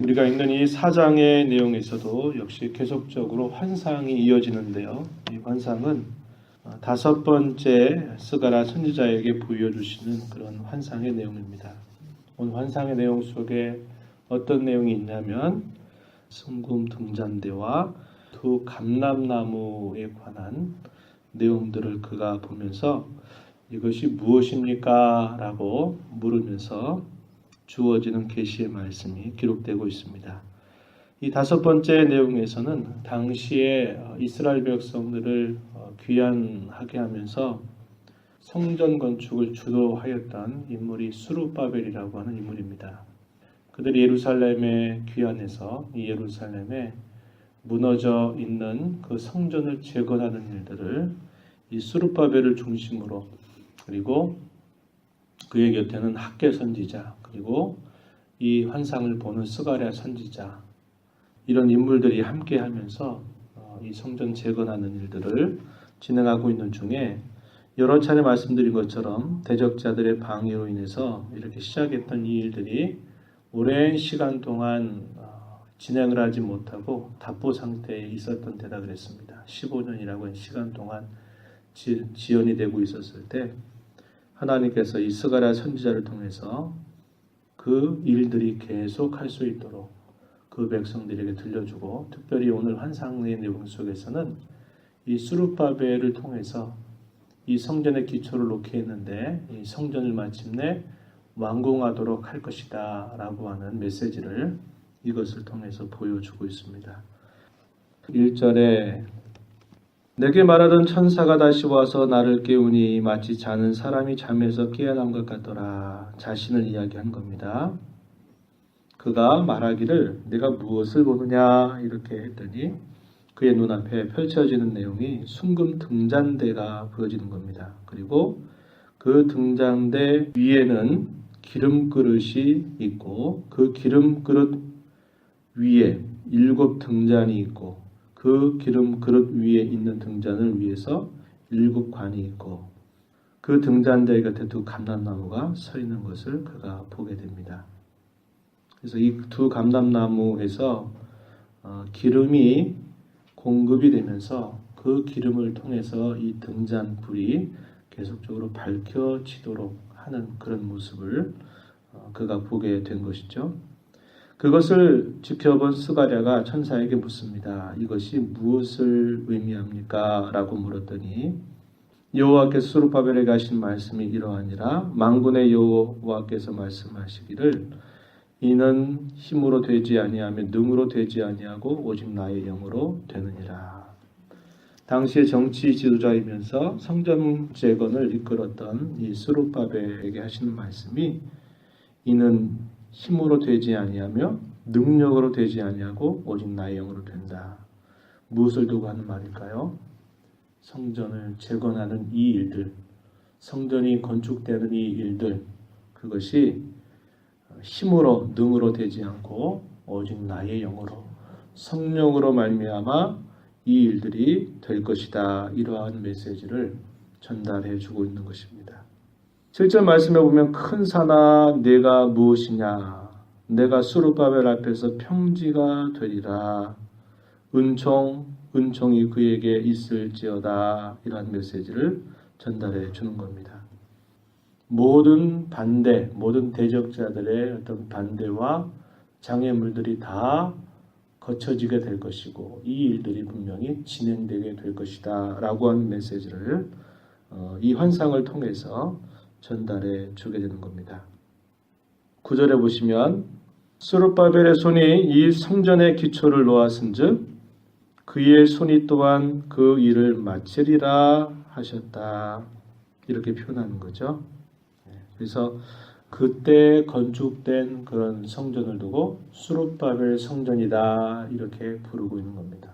우리가 읽는 이 4장의 내용에서도 역시 계속적으로 환상이 이어지는데요. 이 환상은 다섯 번째 스가랴 선지자에게 보여주시는 그런 환상의 내용입니다. 오늘 환상의 내용 속에 어떤 내용이 있냐면 순금 등잔대와 두 감람나무에 관한 내용들을 그가 보면서 이것이 무엇입니까? 라고 물으면서 주어지는 계시의 말씀이 기록되고 있습니다. 이 다섯 번째 내용에서는 당시에 이스라엘 백성들을 귀환하게 하면서 성전 건축을 주도하였던 인물이 스룹바벨이라고 하는 인물입니다. 그들이 예루살렘에 귀환해서 이 예루살렘에 무너져 있는 그 성전을 재건하는 일들을 이 스룹바벨을 중심으로, 그리고 그의 곁에는 학개 선지자, 그리고 이 환상을 보는 스가랴 선지자, 이런 인물들이 함께 하면서 이 성전 재건하는 일들을 진행하고 있는 중에 여러 차례 말씀드린 것처럼 대적자들의 방해로 인해서 이렇게 시작했던 이 일들이 오랜 시간 동안 진행을 하지 못하고 답보 상태에 있었던 때다 그랬습니다. 15년이라고 하는 시간 동안 지연이 되고 있었을 때 하나님께서 이 스가랴 선지자를 통해서 그 일들이 계속 할 수 있도록 그 백성들에게 들려주고, 특별히 오늘 환상의 내용 속에서는 이 스룹바벨을 통해서 이 성전의 기초를 놓게 했는데 이 성전을 마침내 완공하도록 할 것이다 라고 하는 메시지를 이것을 통해서 보여주고 있습니다. 1절에 내게 말하던 천사가 다시 와서 나를 깨우니 마치 자는 사람이 잠에서 깨어난 것 같더라. 자신을 이야기한 겁니다. 그가 말하기를 내가 무엇을 보느냐 이렇게 했더니 그의 눈앞에 펼쳐지는 내용이 순금 등잔대가 보여지는 겁니다. 그리고 그 등잔대 위에는 기름 그릇이 있고 그 기름 그릇 위에 7 등잔이 있고 그 기름 그릇 위에 있는 등잔을 위해서 7 관이 있고 그 등잔대 곁에 두 감람나무가 서 있는 것을 그가 보게 됩니다. 그래서 이 두 감람나무에서 기름이 공급이 되면서 그 기름을 통해서 이 등잔 불이 계속적으로 밝혀지도록 하는 그런 모습을 그가 보게 된 것이죠. 그것을 지켜본 스가랴가 천사에게 묻습니다. 이것이 무엇을 의미합니까? 라고 물었더니 여호와께서 스룹바벨에게 하신 말씀이 이러하니라. 만군의 여호와께서 말씀하시기를 이는 힘으로 되지 아니하며 능으로 되지 아니하고 오직 나의 영으로 되느니라. 당시의 정치 지도자이면서 성전 재건을 이끌었던 이 스룹바벨에게 하시는 말씀이 이는 힘으로 되지 아니하며 능력으로 되지 아니하고 오직 나의 영으로 된다. 무엇을 두고 하는 말일까요? 성전을 재건하는 이 일들, 성전이 건축되는 이 일들, 그것이 힘으로 능으로 되지 않고 오직 나의 영으로 성령으로 말미암아 이 일들이 될 것이다. 이러한 메시지를 전달해 주고 있는 것입니다. 7절 말씀에 보면 큰 산아 내가 무엇이냐 내가 스룹바벨 앞에서 평지가 되리라. 은총이 그에게 있을지어다. 이러한 메시지를 전달해 주는 겁니다. 모든 반대, 모든 대적자들의 어떤 반대와 장애물들이 다 거쳐지게 될 것이고 이 일들이 분명히 진행되게 될 것이다 라고 하는 메시지를 이 환상을 통해서 전달해 주게 되는 겁니다. 9절에 보시면 스룹바벨의 손이 이 성전의 기초를 놓았은즉 그의 손이 또한 그 일을 마치리라 하셨다. 이렇게 표현하는 거죠. 그래서 그때 건축된 그런 성전을 두고 스룹바벨 성전이다 이렇게 부르고 있는 겁니다.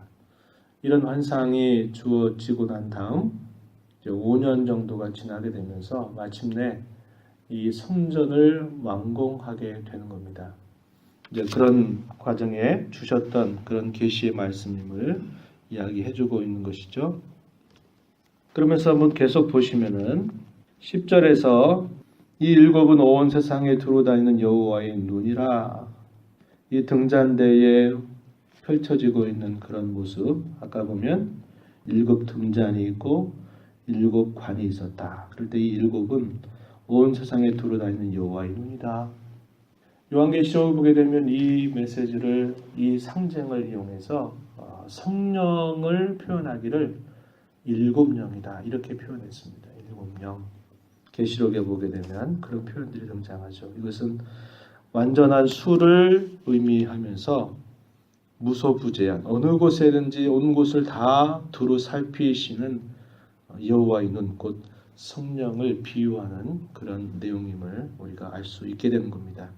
이런 환상이 주어지고 난 다음 이제 5년 정도가 지나게 되면서 마침내 이 성전을 완공하게 되는 겁니다. 이제 그런 과정에 주셨던 그런 계시의 말씀임을 이야기해주고 있는 것이죠. 그러면서 한번 계속 보시면은 10절에서 이 7은 온 세상에 두루다니는 여호와의 눈이라. 이 등잔대에 펼쳐지고 있는 그런 모습, 아까 보면 7 등잔이 있고 7 관이 있었다. 그럴 때 이 7은 온 세상에 두루다니는 여호와의 눈이다. 요한계시록을 보게 되면 이 메시지를, 이 상징을 이용해서 성령을 표현하기를 7영이다 이렇게 표현했습니다. 7영. 계시록에 보게 되면 그런 표현들이 등장하죠. 이것은 완전한 수를 의미하면서 무소부재한 어느 곳에든지 온 곳을 다 두루 살피시는 여호와의 눈, 곧 성령을 비유하는 그런 내용임을 우리가 알 수 있게 되는 겁니다.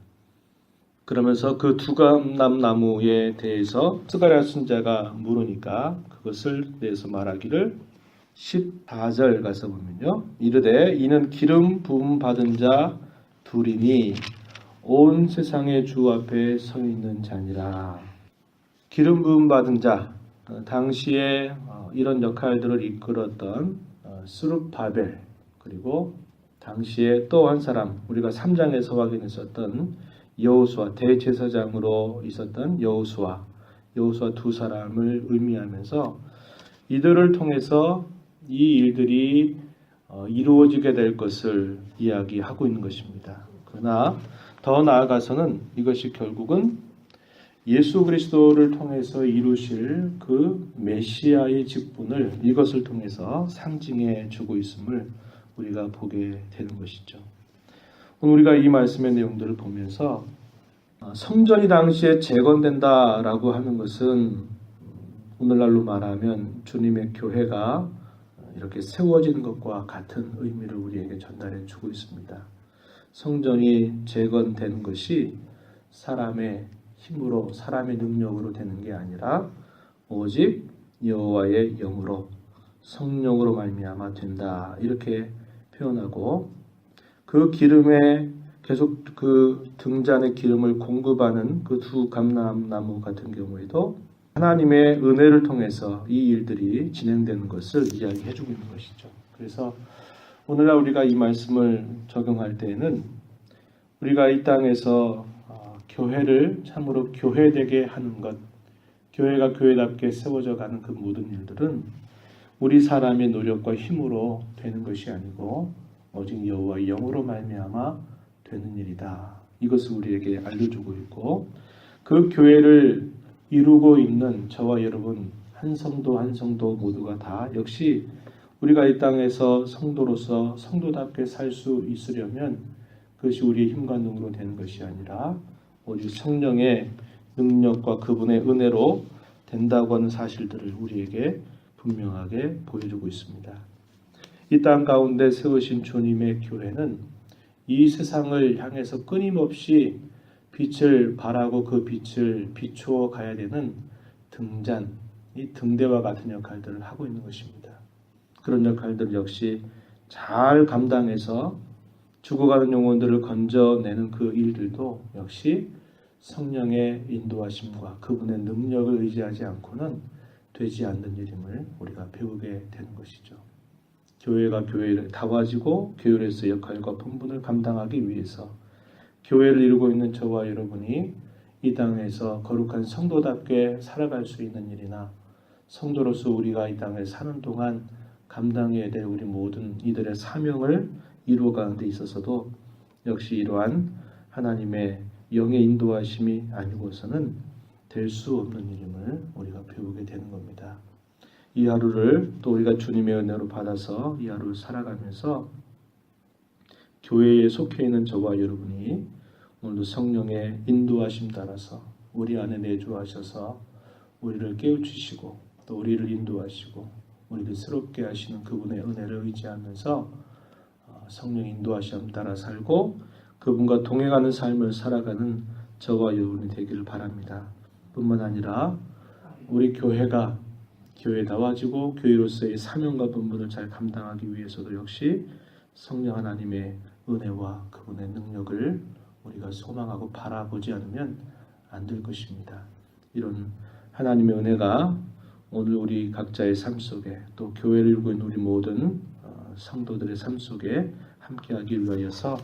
그러면서 그 두감남나무에 대해서 스가랴 선지자가 물으니까 그것을 대해서 말하기를 14절 가서 보면요. 이르되 이는 기름 부음 받은 자 둘이니 온 세상의 주 앞에 서 있는 자니라. 기름 부음 받은 자, 당시에 이런 역할들을 이끌었던 스룹바벨, 그리고 당시에 또 한 사람, 우리가 3장에서 확인했었던 여호수아, 대제사장으로 있었던 여호수아 두 사람을 의미하면서 이들을 통해서 이 일들이 이루어지게 될 것을 이야기하고 있는 것입니다. 그러나 더 나아가서는 이것이 결국은 예수 그리스도를 통해서 이루실 그 메시아의 직분을 이것을 통해서 상징해 주고 있음을 우리가 보게 되는 것이죠. 오늘 우리가 이 말씀의 내용들을 보면서 성전이 당시에 재건된다라고 하는 것은 오늘날로 말하면 주님의 교회가 이렇게 세워지는 것과 같은 의미를 우리에게 전달해 주고 있습니다. 성전이 재건되는 것이 사람의 힘으로, 사람의 능력으로 되는 게 아니라 오직 여호와의 영으로, 성령으로 말미암아 된다 이렇게 표현하고, 그 기름에 계속 그 등잔의 기름을 공급하는 그 두 감람나무 같은 경우에도 하나님의 은혜를 통해서 이 일들이 진행되는 것을 이야기해 주고 있는 것이죠. 그래서 오늘날 우리가 이 말씀을 적용할 때에는 우리가 이 땅에서 교회를 참으로 교회되게 하는 것, 교회가 교회답게 세워져 가는 그 모든 일들은 우리 사람의 노력과 힘으로 되는 것이 아니고 오직 여호와의 영으로 말미암아 되는 일이다. 이것을 우리에게 알려주고 있고, 그 교회를 이루고 있는 저와 여러분 한 성도 한 성도 모두가 다 역시 우리가 이 땅에서 성도로서 성도답게 살 수 있으려면 그것이 우리의 힘과 능으로 되는 것이 아니라 오직 성령의 능력과 그분의 은혜로 된다고 하는 사실들을 우리에게 분명하게 보여주고 있습니다. 이 땅 가운데 세우신 주님의 교회는 이 세상을 향해서 끊임없이 빛을 발하고 그 빛을 비추어 가야 되는 등잔, 이 등대와 같은 역할들을 하고 있는 것입니다. 그런 역할들 역시 잘 감당해서 죽어가는 영혼들을 건져내는 그 일들도 역시 성령의 인도하심과 그분의 능력을 의지하지 않고는 되지 않는 일임을 우리가 배우게 되는 것이죠. 교회가 교회를 다와지고 교회로서의 역할과 본분을 감당하기 위해서 교회를 이루고 있는 저와 여러분이 이 땅에서 거룩한 성도답게 살아갈 수 있는 일이나 성도로서 우리가 이 땅에 사는 동안 감당해야 될 우리 모든 이들의 사명을 이루어가는 데 있어서도 역시 이러한 하나님의 영의 인도하심이 아니고서는 될 수 없는 일임을 우리가 배우게 되는 겁니다. 이 하루를 또 우리가 주님의 은혜로 받아서 이 하루를 살아가면서 교회에 속해 있는 저와 여러분이 오늘도 성령의 인도하심 따라서 우리 안에 내주하셔서 우리를 깨우치시고 또 우리를 인도하시고 우리를 새롭게 하시는 그분의 은혜를 의지하면서 성령 인도하심 따라 살고 그분과 동행하는 삶을 살아가는 저와 여러분이 되기를 바랍니다. 뿐만 아니라 우리 교회가 교회다워지고 교회로서의 사명과 본분을 잘 감당하기 위해서도 역시 성령 하나님의 은혜와 그분의 능력을 우리가 소망하고 바라보지 않으면 안 될 것입니다. 이런 하나님의 은혜가 오늘 우리 각자의 삶 속에 또 교회를 이루고 있는 우리 모든 성도들의 삶 속에 함께하기 위하여서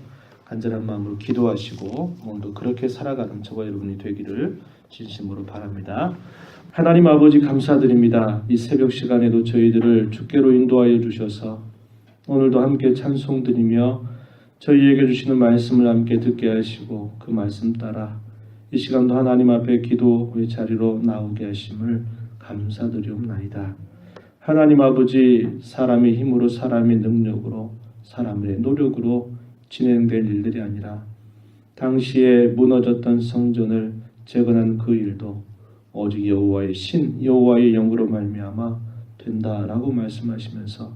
간절한 마음으로 기도하시고 오늘도 그렇게 살아가는 저와 여러분이 되기를 진심으로 바랍니다. 하나님 아버지 감사드립니다. 이 새벽 시간에도 저희들을 주께로 인도하여 주셔서 오늘도 함께 찬송드리며 저희에게 주시는 말씀을 함께 듣게 하시고 그 말씀 따라 이 시간도 하나님 앞에 기도의 자리로 나오게 하심을 감사드리옵나이다. 하나님 아버지, 사람의 힘으로 사람의 능력으로 사람의 노력으로 진행될 일들이 아니라 당시에 무너졌던 성전을 재건한 그 일도 오직 여호와의 신, 여호와의 영으로 말미암아 된다라고 말씀하시면서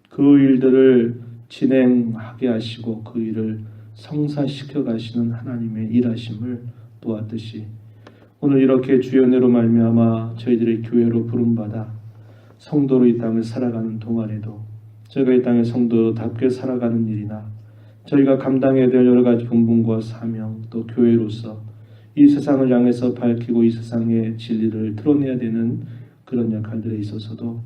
그 일들을 진행하게 하시고 그 일을 성사시켜 가시는 하나님의 일하심을 보았듯이 오늘 이렇게 주의 은혜로 말미암아 저희들의 교회로 부름받아 성도로 이 땅을 살아가는 동안에도 저희가 이 땅의 성도답게 살아가는 일이나 저희가 감당해야 될 여러 가지 본분과 사명 또 교회로서 이 세상을 향해서 밝히고 이 세상의 진리를 드러내야 되는 그런 역할들에 있어서도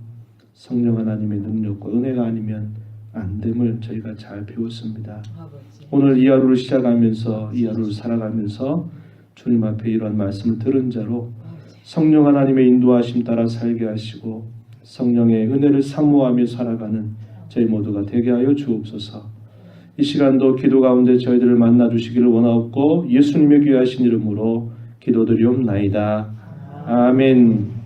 성령 하나님의 능력과 은혜가 아니면 안 됨을 저희가 잘 배웠습니다. 오늘 이 하루를 시작하면서 이 하루를 살아가면서 주님 앞에 이러한 말씀을 들은 자로 성령 하나님의 인도하심 따라 살게 하시고 성령의 은혜를 사모하며 살아가는 저희 모두가 되게 하여 주옵소서. 이 시간도 기도 가운데 저희들을 만나 주시기를 원하옵고 예수님의 귀하신 이름으로 기도드리옵나이다. 아멘.